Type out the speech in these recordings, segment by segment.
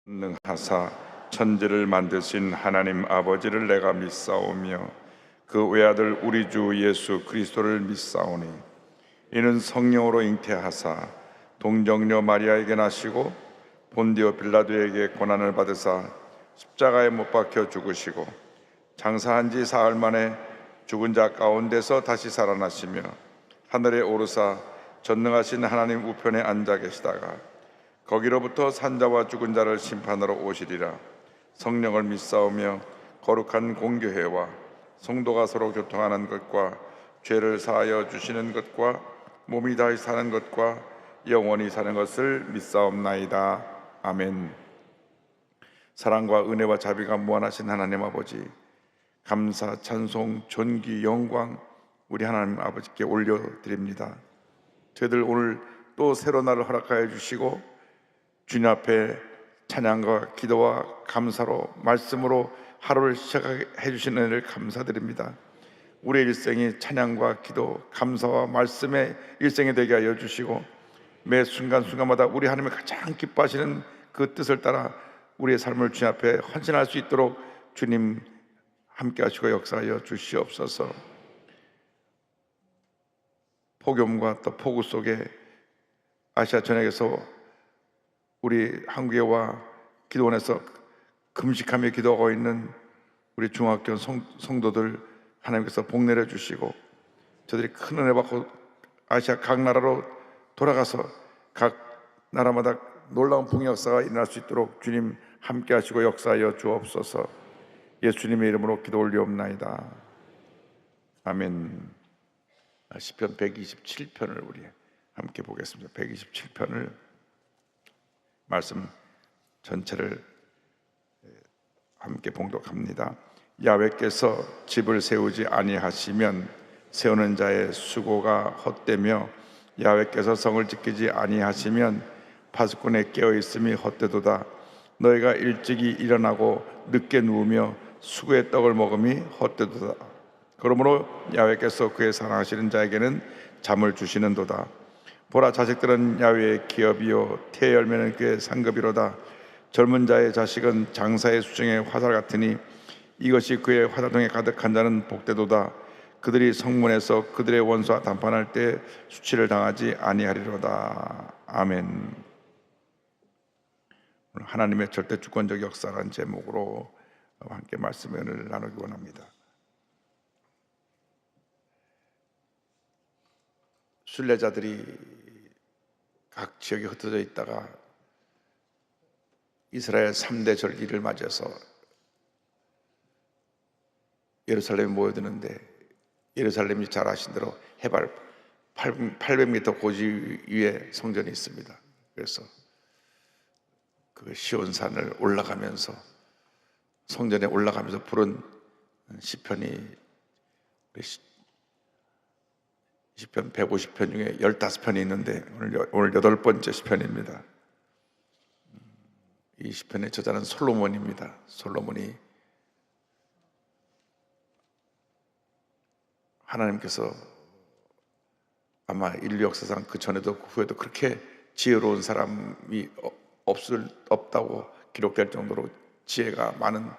능하사 천지를 만드신 하나님 아버지를 내가 믿사오며 그 외아들 우리 주 예수 그리스도를 믿사오니 이는 성령으로 잉태하사 동정녀 마리아에게 나시고 본디오 빌라도에게 고난을 받으사 십자가에 못 박혀 죽으시고 장사한 지 사흘 만에 죽은 자 가운데서 다시 살아나시며 하늘에 오르사 전능하신 하나님 우편에 앉아 계시다가 거기로부터 산자와 죽은 자를 심판하러 오시리라. 성령을 믿사오며 거룩한 공교회와 성도가 서로 교통하는 것과 죄를 사하여 주시는 것과 몸이 다시 사는 것과 영원히 사는 것을 믿사옵나이다. 아멘. 사랑과 은혜와 자비가 무한하신 하나님 아버지, 감사, 찬송, 존귀, 영광 우리 하나님 아버지께 올려드립니다. 저희들 오늘 또 새로운 날을 허락하여 주시고 주님 앞에 찬양과 기도와 감사로 말씀으로 하루를 시작해 주시는 은혜를 감사드립니다. 우리의 일생이 찬양과 기도, 감사와 말씀의 일생이 되게 하여 주시고 매 순간순간마다 우리 하나님이 가장 기뻐하시는 그 뜻을 따라 우리의 삶을 주님 앞에 헌신할 수 있도록 주님 함께 하시고 역사하여 주시옵소서. 폭염과 또 폭우 속에 아시아 전역에서 우리 한국에와 기도원에서 금식하며 기도하고 있는 우리 중학교 성도들 하나님께서 복 내려주시고 저들이 큰 은혜 받고 아시아 각 나라로 돌아가서 각 나라마다 놀라운 복의 역사가 일어날 수 있도록 주님 함께 하시고 역사하여 주옵소서. 예수님의 이름으로 기도 올리옵나이다. 아멘. 시편 127편을 우리 함께 보겠습니다. 127편을 말씀 전체를 함께 봉독합니다. 야훼께서 집을 세우지 아니하시면 세우는 자의 수고가 헛되며 야훼께서 성을 지키지 아니하시면 파수꾼의 깨어있음이 헛되도다. 너희가 일찍이 일어나고 늦게 누우며 수고의 떡을 먹음이 헛되도다. 그러므로 야훼께서 그의 사랑하시는 자에게는 잠을 주시는도다. 보라, 자식들은 야훼의 기업이요 태의 열매는 그의 상급이로다. 젊은 자의 자식은 장사의 수정의 화살 같으니 이것이 그의 화살통에 가득한 자는 복되도다. 그들이 성문에서 그들의 원수와 담판할 때 수치를 당하지 아니하리로다. 아멘. 오늘 하나님의 절대 주권적 역사라는 제목으로 함께 말씀을 나누기 원합니다. 순례자들이 각 지역에 흩어져 있다가 이스라엘 3대 절기를 맞이해서 예루살렘에 모여드는데 예루살렘이 잘 아신 대로 해발 800m 고지 위에 성전이 있습니다. 그래서 그 시온산을 올라가면서 성전에 올라가면서 부른 시편이 시편 150편 중에 15편이 있는데 오늘 8번째 시편입니다. 이 시편의 저자는 솔로몬입니다. 솔로몬이 하나님께서 아마 인류 역사상 그 전에도 그 후에도 그렇게 지혜로운 사람이 없다고 기록될 정도로 지혜가 많은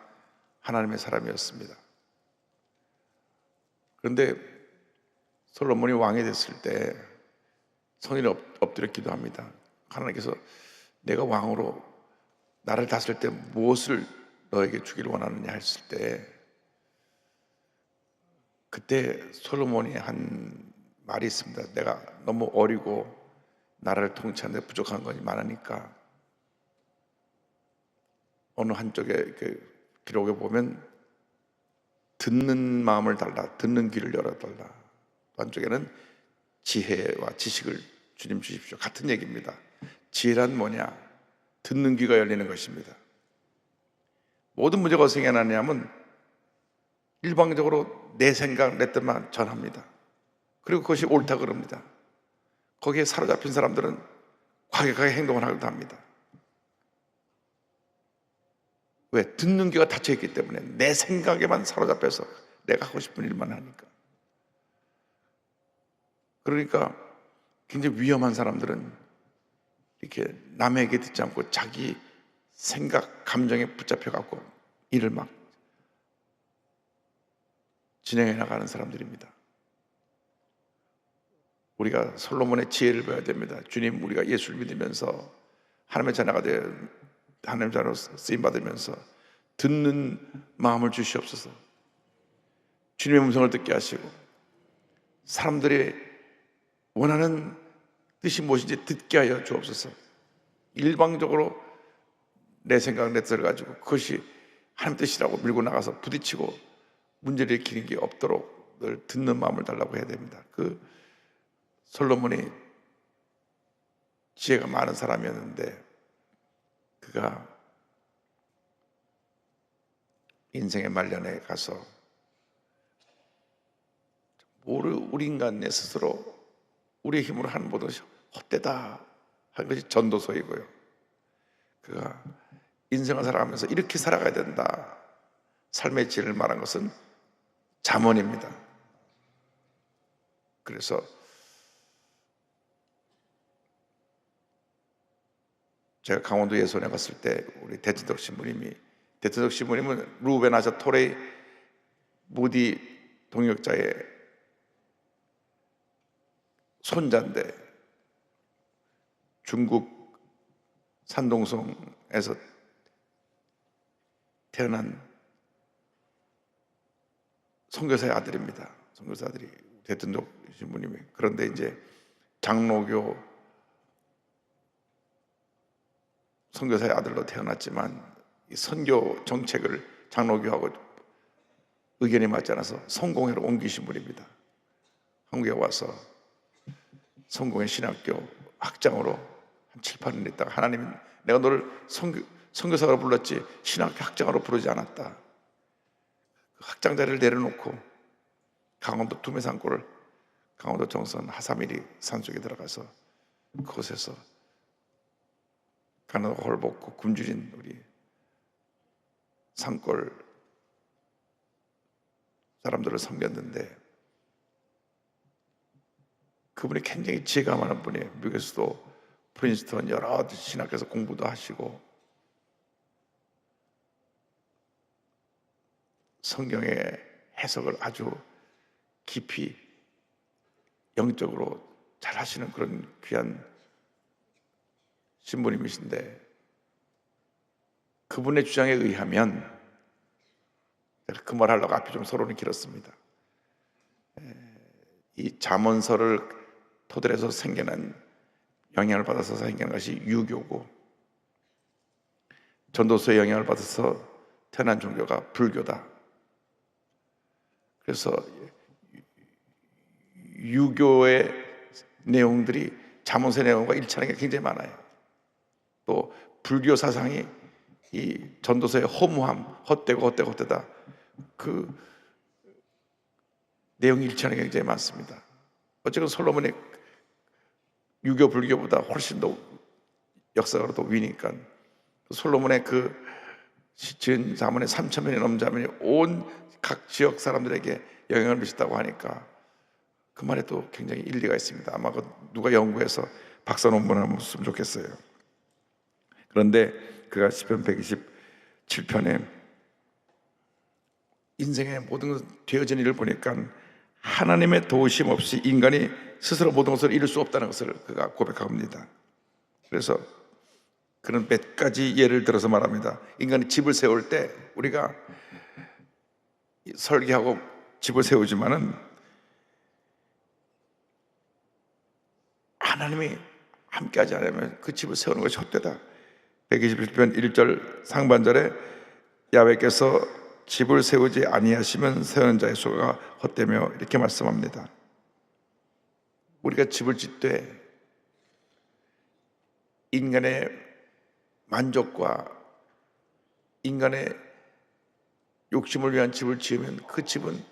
하나님의 사람이었습니다. 그런데 솔로몬이 왕이 됐을 때 성전에 엎드려 기도합니다. 하나님께서 내가 왕으로 나를 다스릴 때 무엇을 너에게 주기를 원하느냐 했을 때 그때 솔로몬이 한 말이 있습니다. 내가 너무 어리고 나라를 통치하는 데 부족한 것이 많으니까 어느 한쪽에 기록에 보면 듣는 마음을 달라, 듣는 귀를 열어달라. 한쪽에는 지혜와 지식을 주님 주십시오. 같은 얘기입니다. 지혜란 뭐냐? 듣는 귀가 열리는 것입니다. 모든 문제가 어떻게 생겨나냐면 일방적으로 내 생각, 내 뜻만 전합니다. 그리고 그것이 옳다 그럽니다. 거기에 사로잡힌 사람들은 과격하게 행동을 하기도 합니다. 왜? 듣는 귀가 닫혀있기 때문에 내 생각에만 사로잡혀서 내가 하고 싶은 일만 하니까. 그러니까 굉장히 위험한 사람들은 이렇게 남에게 듣지 않고 자기 생각, 감정에 붙잡혀 갖고 일을 막 진행해 나가는 사람들입니다. 우리가 솔로몬의 지혜를 배워야 됩니다. 주님, 우리가 예수를 믿으면서 하나님의 자녀가 되어 하나님의 자녀로 쓰임 받으면서 듣는 마음을 주시옵소서. 주님의 음성을 듣게 하시고 사람들이 원하는 뜻이 무엇인지 듣게 하여 주옵소서. 일방적으로 내 생각, 내 뜻을 가지고 그것이 하나님 뜻이라고 밀고 나가서 부딪히고 문제를 일으키는 게 없도록 늘 듣는 마음을 달라고 해야 됩니다. 그 솔로몬이 지혜가 많은 사람이었는데 그가 인생의 말년에 가서 우리 인간 내 스스로 우리의 힘으로 하는 모든 것이 헛되다 하는 것이 전도서이고요. 그가 인생을 살아가면서 이렇게 살아가야 된다, 삶의 질을 말한 것은 잠언입니다. 그래서 제가 강원도 예손에 갔을 때 우리 대천덕 신부님은 루벤 아자 토레이 무디 동역자의 손자인데 중국 산동성에서 태어난 선교사의 아들입니다. 선교사 아들이 대천덕 신부님이. 그런데 이제 장로교 선교사의 아들로 태어났지만 이 선교 정책을 장로교하고 의견이 맞지 않아서 성공회로 옮기신 분입니다. 한국에 와서 성공회 신학교 학장으로 한 7, 8년 있다가 하나님이 내가 너를 선교사로 불렀지 신학교 학장으로 부르지 않았다. 그 학장 자리를 내려놓고 강원도 두메산골, 강원도 정선 하사미리 산속에 들어가서 그곳에서 가는 홀벗고 굶주린 우리 산골 사람들을 섬겼는데 그분이 굉장히 지혜가 많은 분이에요. 미국에서도 프린스턴 여러 신학교에서 공부도 하시고 성경의 해석을 아주 깊이 영적으로 잘 하시는 그런 귀한 신부님이신데 그분의 주장에 의하면 그 말 하려고 앞이 좀 서론이 길었습니다. 이 잠언서를 토대로 해서 생겨난 영향을 받아서 생겨난 것이 유교고 전도서의 영향을 받아서 태어난 종교가 불교다. 그래서 유교의 내용들이 잠언서의 내용과 일치하는 게 굉장히 많아요. 또 불교 사상이 이 전도서의 허무함, 헛되다 그 내용이 일치하는 게 굉장히 많습니다. 어쨌든 솔로몬이 유교 불교보다 훨씬 더 역사적으로 더 위니까 솔로몬의 그 지은 자문의 3,000편이 넘는 자문이 온 각 지역 사람들에게 영향을 미쳤다고 하니까 그 말에도 굉장히 일리가 있습니다. 아마 누가 연구해서 박사 논문을 한번 쓰면 좋겠어요. 그런데 그가 시편 127편에 인생의 모든 것 되어진 일을 보니까 하나님의 도우심 없이 인간이 스스로 모든 것을 이룰 수 없다는 것을 그가 고백합니다. 그래서 그런 몇 가지 예를 들어서 말합니다. 인간이 집을 세울 때 우리가 설계하고 집을 세우지만은 하나님이 함께하지 않으면 그 집을 세우는 것이 헛되다. 121편 1절 상반절에 야훼께서 집을 세우지 아니하시면 세우는 자의 수고가 헛되며 이렇게 말씀합니다. 우리가 집을 짓되 인간의 만족과 인간의 욕심을 위한 집을 지으면 그 집은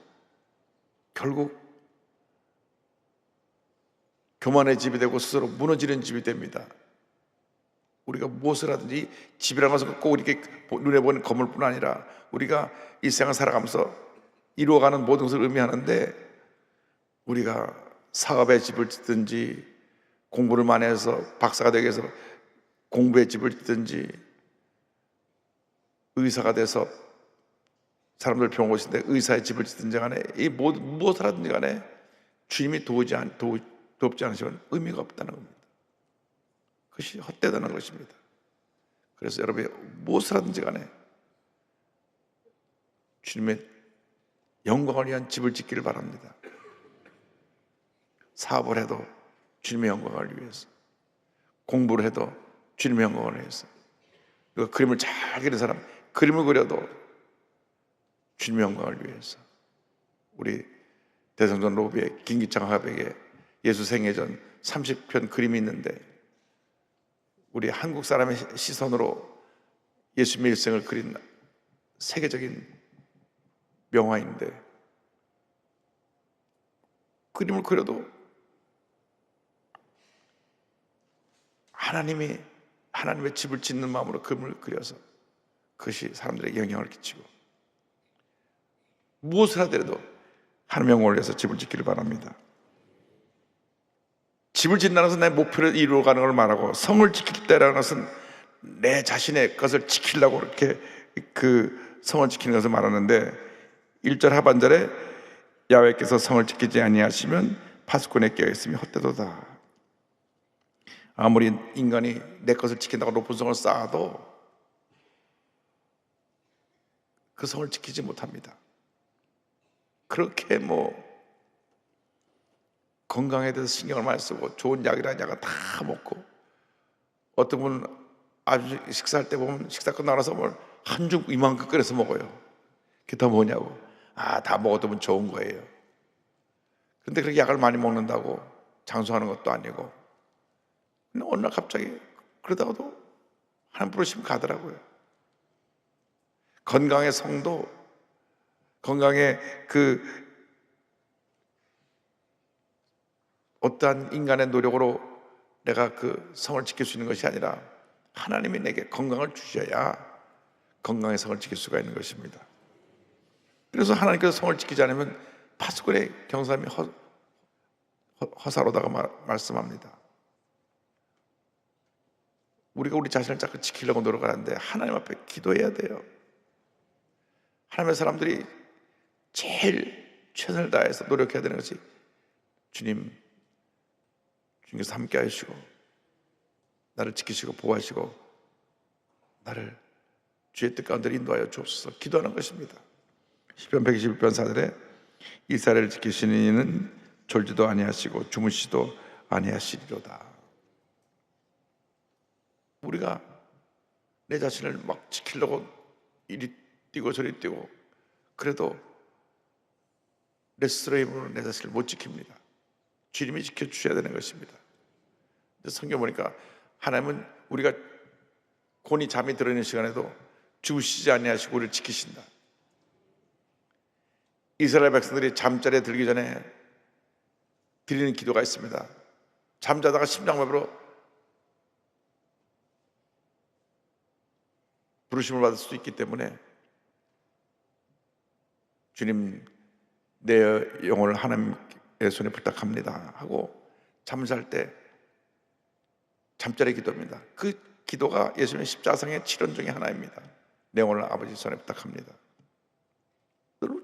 결국 교만의 집이 되고 스스로 무너지는 집이 됩니다. 우리가 무엇을 하든지 집이라는 것은 꼭 이렇게 눈에 보이는 건물뿐 아니라 우리가 일생을 살아가면서 이루어가는 모든 것을 의미하는데 우리가 사업의 집을 짓든지 공부를 많이 해서 박사가 되기 위해서 공부의 집을 짓든지 의사가 돼서 사람들 병원 오신데 의사의 집을 짓든지 간에 이 무엇을 하든지 간에 주님이 돕지 않으시면 의미가 없다는 겁니다. 그것이 헛되다는 것입니다. 그래서 여러분이 무엇을 하든지 간에 주님의 영광을 위한 집을 짓기를 바랍니다. 사업을 해도 주님의 영광을 위해서, 공부를 해도 주님의 영광을 위해서, 그리고 그림을 잘 그리는 사람 그림을 그려도 주님의 영광을 위해서. 우리 대성전 로비에 김기창 화백에 예수 생애전 30편 그림이 있는데 우리 한국 사람의 시선으로 예수님의 일생을 그린 세계적인 명화인데 그림을 그려도 하나님의 집을 짓는 마음으로 그림을 그려서 그것이 사람들에게 영향을 끼치고 무엇을 하더라도 하나님의 영광을 위해서 집을 짓기를 바랍니다. 집을 짓는다는 것은 내 목표를 이루어가는 걸 말하고 성을 지킬 때라는 것은 내 자신의 것을 지키려고 이렇게 그 성을 지키는 것을 말하는데 1절 하반절에 야훼께서 성을 지키지 아니하시면 파수꾼의 깨어있음이 헛되도다. 아무리 인간이 내 것을 지킨다고 높은 성을 쌓아도 그 성을 지키지 못합니다. 그렇게 건강에 대해서 신경을 많이 쓰고 좋은 약이라는 약을 다 먹고 어떤 분은 아주 식사할 때 보면 식사 끝나고 나서 한 줌 이만큼 끓여서 먹어요. 그게 다 뭐냐고. 다 먹어두면 좋은 거예요. 근데 그렇게 약을 많이 먹는다고 장수하는 것도 아니고 근데 어느 날 갑자기 그러다가도 하나님 부르시면 가더라고요. 건강의 성도, 건강의 어떠한 인간의 노력으로 내가 그 성을 지킬 수 있는 것이 아니라 하나님이 내게 건강을 주셔야 건강의 성을 지킬 수가 있는 것입니다. 그래서 하나님께서 성을 지키지 않으면 파수꾼의 경삼이 허사로다가 말씀합니다. 우리가 우리 자신을 자꾸 지키려고 노력하는데 하나님 앞에 기도해야 돼요. 하나님의 사람들이 제일 최선을 다해서 노력해야 되는 것이 주님께서 함께 하시고 나를 지키시고 보호하시고 나를 주의 뜻 가운데 인도하여 주옵소서 기도하는 것입니다. 시편 121편 4절에 이스라엘을 지키시는 이는 졸지도 아니하시고 주무시도 아니하시리로다. 우리가 내 자신을 막 지키려고 이리 뛰고 저리 뛰고 그래도 내 스스로의 힘으로 내 자신을 못 지킵니다. 주님이 지켜주셔야 되는 것입니다. 성경 보니까 하나님은 우리가 곤히 잠이 들어있는 시간에도 주무시지 아니하시고 우리를 지키신다. 이스라엘 백성들이 잠자리에 들기 전에 드리는 기도가 있습니다. 잠자다가 심장마비로 부르심을 받을 수도 있기 때문에 주님 내 영혼을 하나님의 손에 부탁합니다 하고 잠잘 때 잠자리 기도입니다. 그 기도가 예수님의 십자가상의 치료 중에 하나입니다. 내 영혼을 아버지 손에 부탁합니다.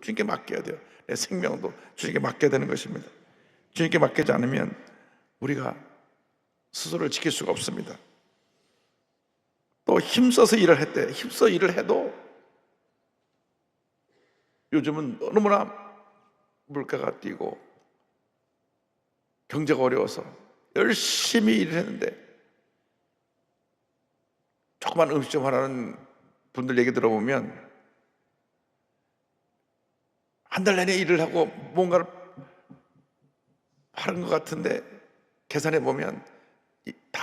주님께 맡겨야 돼요. 내 생명도 주님께 맡겨야 되는 것입니다. 주님께 맡기지 않으면 우리가 스스로를 지킬 수가 없습니다. 또 힘써서 일을 했대. 힘써 일을 해도 요즘은 너무나 물가가 뛰고 경제가 어려워서 열심히 일을 했는데 조그만 음식점 하나는 분들 얘기 들어보면 한 달 내내 일을 하고 뭔가를 하는 것 같은데 계산해 보면 다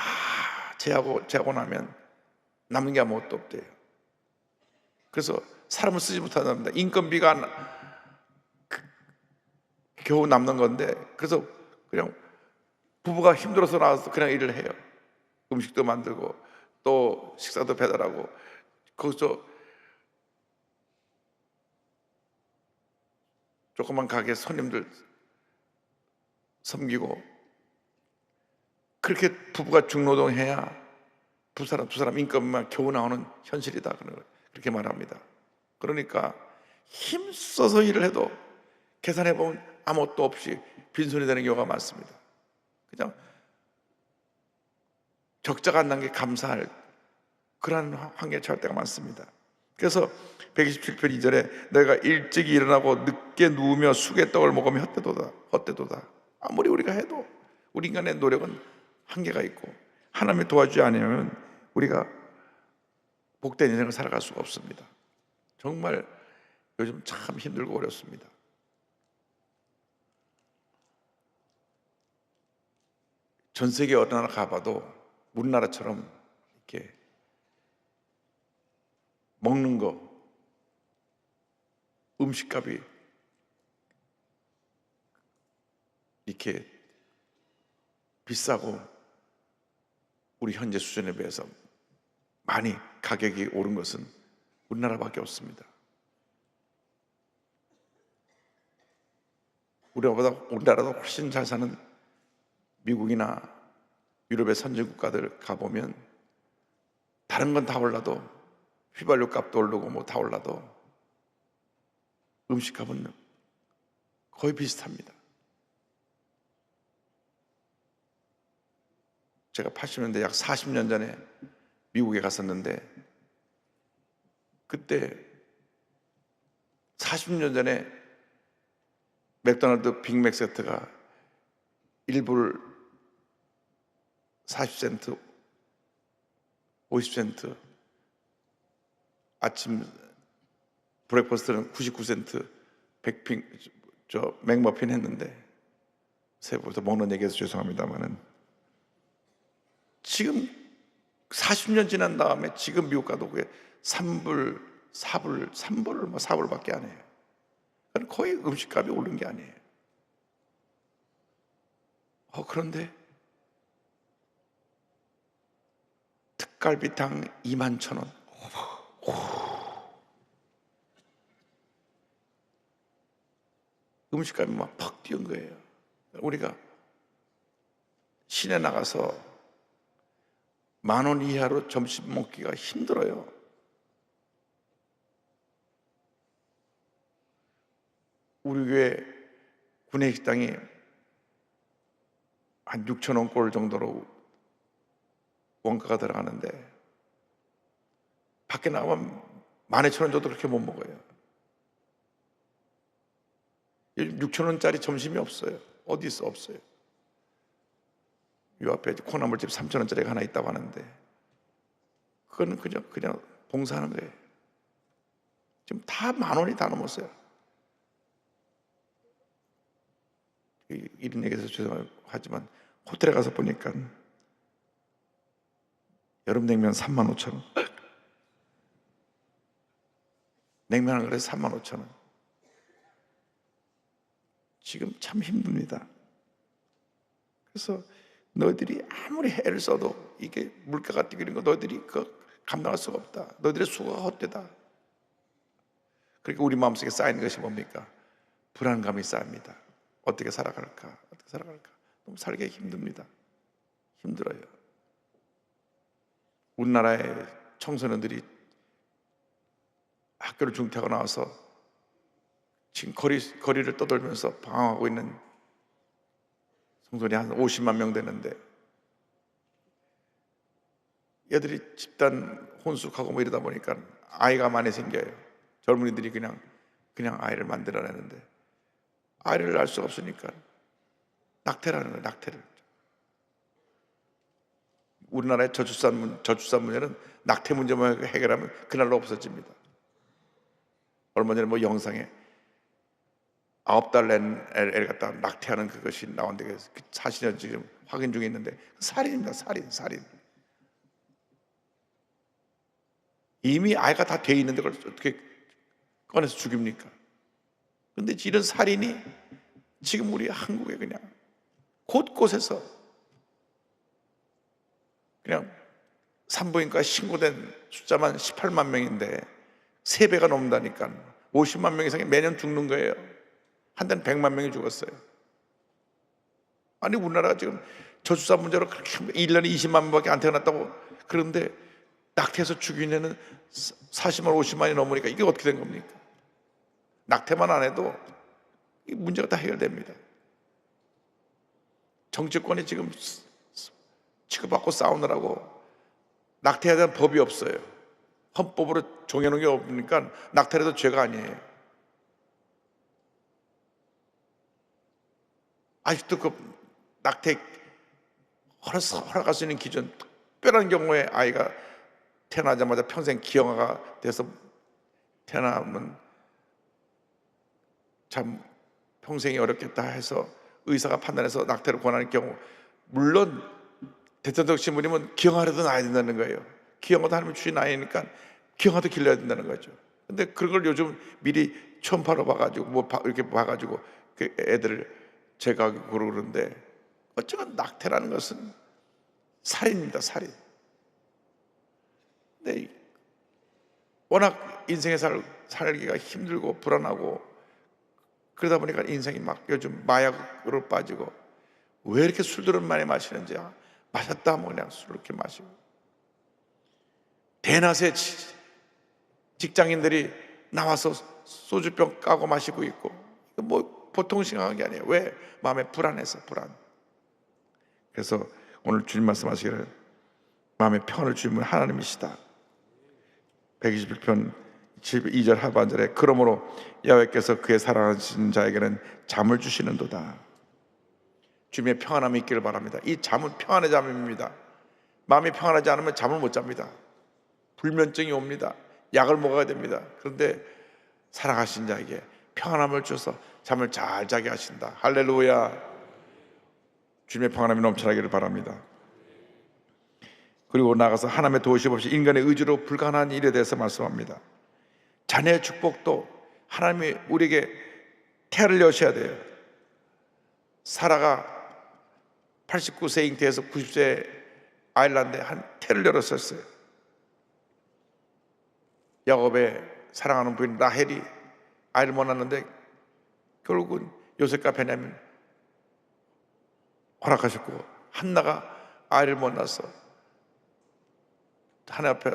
제하고 나면 남는 게 아무것도 없대요. 그래서 사람을 쓰지 못한답니다. 인건비가 겨우 남는 건데 그래서 그냥 부부가 힘들어서 나와서 그냥 일을 해요. 음식도 만들고 또 식사도 배달하고 거기서 조그만 가게 손님들 섬기고 그렇게 부부가 중노동해야 두 사람 인건비만 겨우 나오는 현실이다. 그렇게 말합니다. 그러니까 힘써서 일을 해도 계산해 보면 아무것도 없이 빈손이 되는 경우가 많습니다. 그냥 적자가 안 난 게 감사할 그러한 환경에 처할 때가 많습니다. 그래서 127편 2절에 내가 일찍 일어나고 늦게 누우며 수개 떡을 먹으면 헛되도다. 아무리 우리가 해도 우리 인간의 노력은 한계가 있고 하나님이 도와주지 않으면 우리가 복된 인생을 살아갈 수가 없습니다. 정말 요즘 참 힘들고 어렵습니다. 전 세계 어느 나라 가봐도 우리나라처럼 이렇게 먹는 거, 음식값이 이렇게 비싸고 우리 현재 수준에 비해서 많이 가격이 오른 것은 우리나라밖에 없습니다. 우리나라보다 훨씬 잘 사는 미국이나 유럽의 선진국가들 가보면 다른 건 다 올라도 휘발유 값도 오르고 뭐 다 올라도 음식값은 거의 비슷합니다. 제가 80년대 약 40년 전에 미국에 갔었는데 그때 40년 전에 맥도날드 빅맥 세트가 1불 40센트, 50센트, 아침 브렉퍼스트는 99센트, 맥머핀 했는데 세부터 먹는 얘기해서 죄송합니다만은 지금 40년 지난 다음에 지금 미국 가도 그게 3불, 4불, 3불, 4불밖에 안 해요. 그러니까 거의 음식값이 오른 게 아니에요. 그런데 특갈비탕 21,000원. 음식값이 막 팍 뛰는 거예요. 우리가 시내 나가서 10,000원 이하로 점심 먹기가 힘들어요. 우리 교회 구내식당이 한 6,000원 꼴 정도로 원가가 들어가는데 밖에 나가면 12,000원 줘도 그렇게 못 먹어요. 6,000원짜리 점심이 없어요. 어디 있어? 없어요. 이 앞에 콩나물집 3,000원짜리가 하나 있다고 하는데 그거는 그냥 봉사하는 거예요. 지금 다 10,000원이 다 넘었어요. 이런 얘기해서 죄송하지만 호텔에 가서 보니까 여름 냉면 35,000원, 냉면 한 그릇에 35,000원. 지금 참 힘듭니다. 그래서 너희들이 아무리 애를 써도 이게 물가가 뛰는 거 너희들이 감당할 수가 없다. 너희들의 수고가 헛되다. 그러니까 우리 마음속에 쌓이는 것이 뭡니까? 불안감이 쌓입니다. 어떻게 살아갈까? 너무 살기 힘듭니다. 힘들어요. 우리나라의 청소년들이 학교를 중퇴하고 나와서 지금 거리를 떠돌면서 방황하고 있는 성도들이 한 50만 명 되는데 얘들이 집단 혼숙하고 뭐 이러다 보니까 아이가 많이 생겨요. 젊은이들이 그냥 아이를 만들어내는데 아이를 낳을 수가 없으니까 낙태라는 거예요. 낙태를. 우리나라의 저출산 문제는 낙태 문제만 해결하면 그날로 없어집니다. 얼마 전에 뭐 영상에 9달 낸 애를 갖다 낙태하는 그것이 나온데 그 사실은 지금 확인 중에 있는데 살인입니다. 살인. 이미 아이가 다 돼 있는데 그걸 어떻게 꺼내서 죽입니까? 그런데 이런 살인이 지금 우리 한국에 그냥 곳곳에서 그냥 산부인과에 신고된 숫자만 18만 명인데 3배가 넘는다니까 50만 명 이상이 매년 죽는 거예요. 한 달에 100만 명이 죽었어요. 아니 우리나라가 지금 저출산 문제로 그렇게 1년에 20만 명밖에 안 태어났다고 그런데 낙태해서 죽인 애는 40만 50만이 넘으니까 이게 어떻게 된 겁니까? 낙태만 안 해도 이 문제가 다 해결됩니다. 정치권이 지금 치고받고 싸우느라고 낙태에 대한 법이 없어요. 헌법으로 정해놓은 게 없으니까 낙태해도 죄가 아니에요. 아직도 그 낙태 허락할 수 있는 기준, 특별한 경우에 아이가 태어나자마자 평생 기형아가 돼서 태어나면 참 평생이 어렵겠다 해서 의사가 판단해서 낙태를 권하는 경우, 물론 대통령 신부님은 기형아라도 낳아야 된다는 거예요. 기형아도 하나님이 주신 아이니까 기형아도 길러야 된다는 거죠. 근데 그걸 요즘 미리 초음파로 봐가지고 이렇게 봐가지고 그 애들을 제거하고 그러는데, 어쩌면 낙태라는 것은 살인입니다, 살인. 근데 워낙 인생에 살기가 힘들고 불안하고 그러다 보니까 인생이 막 요즘 마약으로 빠지고, 왜 이렇게 술들을 많이 마시는지, 마셨다 하면 그냥 술 이렇게 마시고, 대낮에 직장인들이 나와서 소주병 까고 마시고 있고, 뭐 보통 생각한 게 아니에요. 왜? 마음에 불안해서. 불안. 그래서 오늘 주님 말씀하시기를 마음에 평안을 주신 분 하나님이시다. 121편 2절 하반절에 그러므로 야훼께서 그의 사랑하신 자에게는 잠을 주시는도다. 주님의 평안함이 있기를 바랍니다. 이 잠은 평안의 잠입니다. 마음이 평안하지 않으면 잠을 못 잡니다. 불면증이 옵니다. 약을 먹어야 됩니다. 그런데 사랑하신 자에게 평안함을 주셔서 잠을 잘 자게 하신다. 할렐루야. 주님의 평안함이 넘쳐나기를 바랍니다. 그리고 나가서 하나님의 도우심 없이 인간의 의지로 불가능한 일에 대해서 말씀합니다. 자녀의 축복도 하나님이 우리에게 태를 여셔야 돼요. 사라가 89세 잉태해서 90세 아이를 낳는데 한 태를 열었었어요. 야곱의 사랑하는 부인 라헬이 아이를 못 낳았는데 결국은 요셉과 베냐민 허락하셨고, 한나가 아이를 못 낳아서 하나님 앞에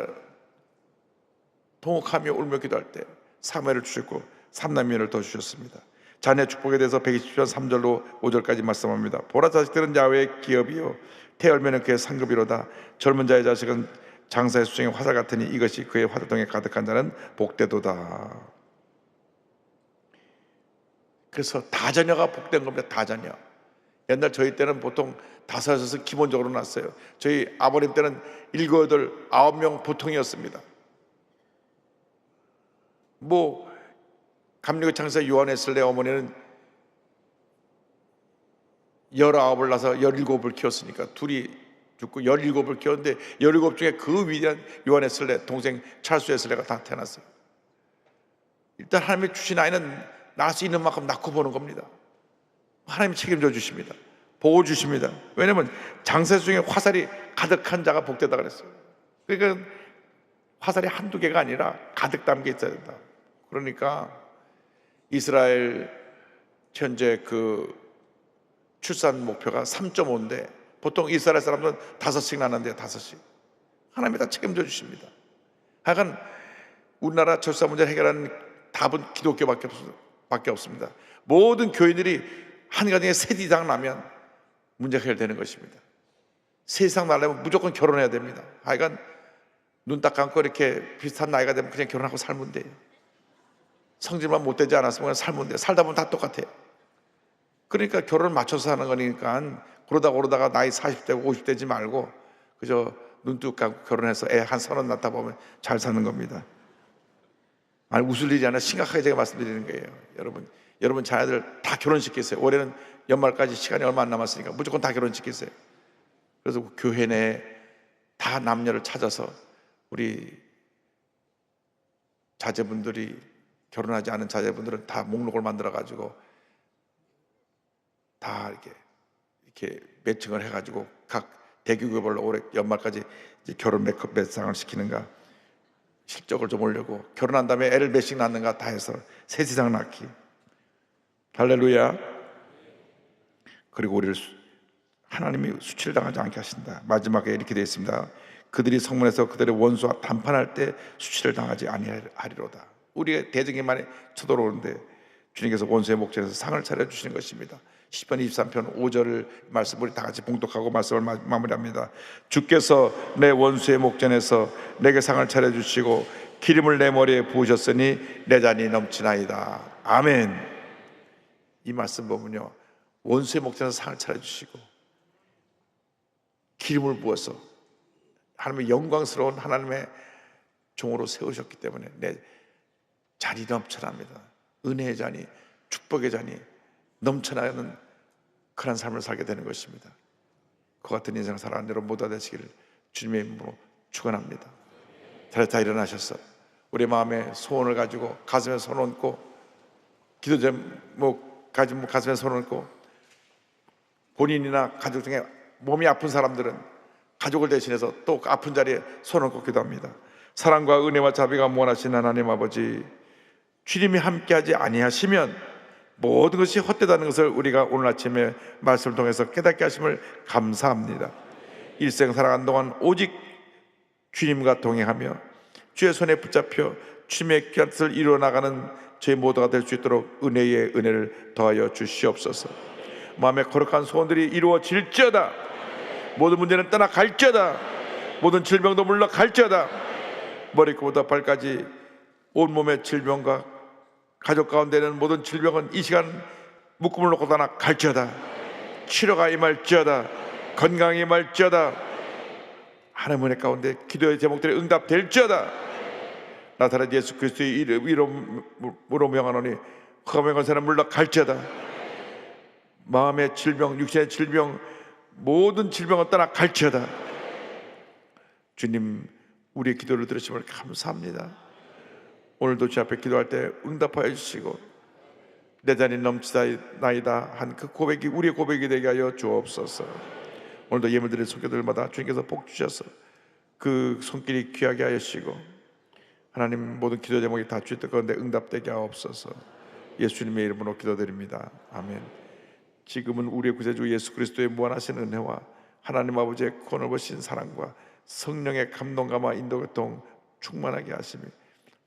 통곡하며 울며 기도할 때 사무엘을 주셨고 삼남매를 더 주셨습니다. 자녀의 축복에 대해서 120편 3절로 5절까지 말씀합니다. 보라, 자식들은 야훼의 기업이요 태 열매는 그의 상급이로다. 젊은 자의 자식은 장사의 수정의 화살 같으니 이것이 그의 화살통에 가득한 자는 복되도다. 그래서 다자녀가 복된 겁니다. 다자녀. 옛날 저희 때는 보통 5, 6은 기본적으로 났어요. 저희 아버님 때는 7, 8, 9명 보통이었습니다. 뭐 감리교 창사 요한에슬레 어머니는 19을 낳아서 17을 키웠으니까 둘이 죽고 17을 키웠는데 17 중에 그 위대한 요한에슬레 동생 찰스에슬레가 다 태어났어요. 일단 하나님이 주신 아이는 낳을 수 있는 만큼 낳고 보는 겁니다. 하나님이 책임져 주십니다. 보호 주십니다. 왜냐하면 장세 중에 화살이 가득한 자가 복되다 그랬어요. 그러니까 화살이 한두 개가 아니라 가득 담겨 있어야 된다. 그러니까 이스라엘 현재 그 출산 목표가 3.5인데 보통 이스라엘 사람들은 5씩 낳는데요. 5씩. 하나님이 다 책임져 주십니다. 하여간 우리나라 절사 문제를 해결하는 답은 기독교밖에 없습니다. 모든 교인들이 한 가정에 셋 이상 나면 문제가 해결되는 것입니다. 셋 이상 나려면 무조건 결혼해야 됩니다. 하여간 눈 딱 감고 이렇게 비슷한 나이가 되면 그냥 결혼하고 살면 돼요. 성질만 못되지 않았으면 그냥 살면 돼요. 살다 보면 다 똑같아요. 그러니까 결혼을 맞춰서 하는 거니까 그러다가 나이 40대고 50대지 말고 그저 눈 뚝 감고 결혼해서 애 한 30 낳다 보면 잘 사는 겁니다. 아니, 웃을 일이 아니라 심각하게 제가 말씀드리는 거예요. 여러분 자녀들 다 결혼시키세요. 올해는 연말까지 시간이 얼마 안 남았으니까 무조건 다 결혼시키세요. 그래서 교회 내에 다 남녀를 찾아서 우리 자제분들이 결혼하지 않은 자제분들은 다 목록을 만들어 가지고 다 이렇게 매칭을 해가지고 각 대기업별로 올해 연말까지 이제 결혼 몇 상을 시키는가, 실적을 좀 올리고 결혼한 다음에 애를 몇씩 낳는가 다 해서 셋 이상 낳기. 할렐루야. 그리고 우리를 하나님이 수치를 당하지 않게 하신다. 마지막에 이렇게 되어 있습니다. 그들이 성문에서 그들의 원수와談판할 때 수치를 당하지 아니하리로다. 우리가 대적에만 쳐들어오는데 주님께서 원수의 목전에서 상을 차려주시는 것입니다. 시편 23편 5절 말씀 우리 다 같이 봉독하고 말씀을 마무리합니다. 주께서 내 원수의 목전에서 내게 상을 차려주시고 기름을 내 머리에 부으셨으니 내 잔이 넘치나이다. 아멘. 이 말씀 보면요, 원수의 목전에서 상을 차려주시고 기름을 부어서 하나님의 영광스러운 하나님의 종으로 세우셨기 때문에 내 잔이 넘쳐납니다. 은혜의 잔이, 축복의 잔이 넘쳐나는 그런 삶을 살게 되는 것입니다. 그 같은 인생 살아가는 여러분 모두 되시기를 주님의 이름으로 축원합니다. 다 일어나셔서 우리 마음의 소원을 가지고 가슴에 손 얹고 기도 제목 가지고 가슴에 손 얹고 본인이나 가족 중에 몸이 아픈 사람들은 가족을 대신해서 또 아픈 자리에 손 얹고 기도합니다. 사랑과 은혜와 자비가 무한하신 하나님 아버지, 주님이 함께하지 아니하시면 모든 것이 헛되다는 것을 우리가 오늘 아침에 말씀을 통해서 깨닫게 하심을 감사합니다. 일생 살아간 동안 오직 주님과 동행하며 주의 손에 붙잡혀 주님의 귀한 뜻을 이루어나가는 저희 모두가 될 수 있도록 은혜의 은혜를 더하여 주시옵소서. 마음의 거룩한 소원들이 이루어질지어다. 모든 문제는 떠나갈지어다. 모든 질병도 물러갈지어다. 머리끝부터 발까지 온몸의 질병과 가족 가운데는 모든 질병은 이 시간 묶음을 놓고 떠나갈지어다. 치료가 임할지어다. 건강이 임할지어다. 하나님의 은혜 가운데 기도의 제목들이 응답될지어다. 나사렛 예수 그리스도의 이름으로 명하노니 흑암의 권세는 물러갈지어다. 마음의 질병, 육신의 질병, 모든 질병은 떠나갈지어다. 주님, 우리의 기도를 들으심을 감사합니다. 오늘도 주 앞에 기도할 때 응답하여 주시고 내 잔이 넘치나이다 한 그 고백이 우리의 고백이 되게 하여 주옵소서. 오늘도 예물드린 손길들마다 주님께서 복 주셔서 그 손길이 귀하게 하여 주시고 하나님 모든 기도 제목이 다 주의 뜻 가운데 응답되게 하옵소서. 예수님의 이름으로 기도드립니다. 아멘. 지금은 우리의 구세주 예수 그리스도의 무한하신 은혜와 하나님 아버지의 권을보신 사랑과 성령의 감동감화 인도교통 충만하게 하시며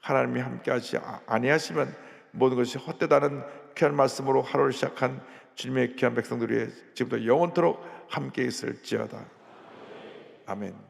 하나님이 함께하시 아니하시면 모든 것이 헛되다는 귀한 말씀으로 하루를 시작한 주님의 귀한 백성들이 지금부터 영원토록 함께 있을지어다. 아멘.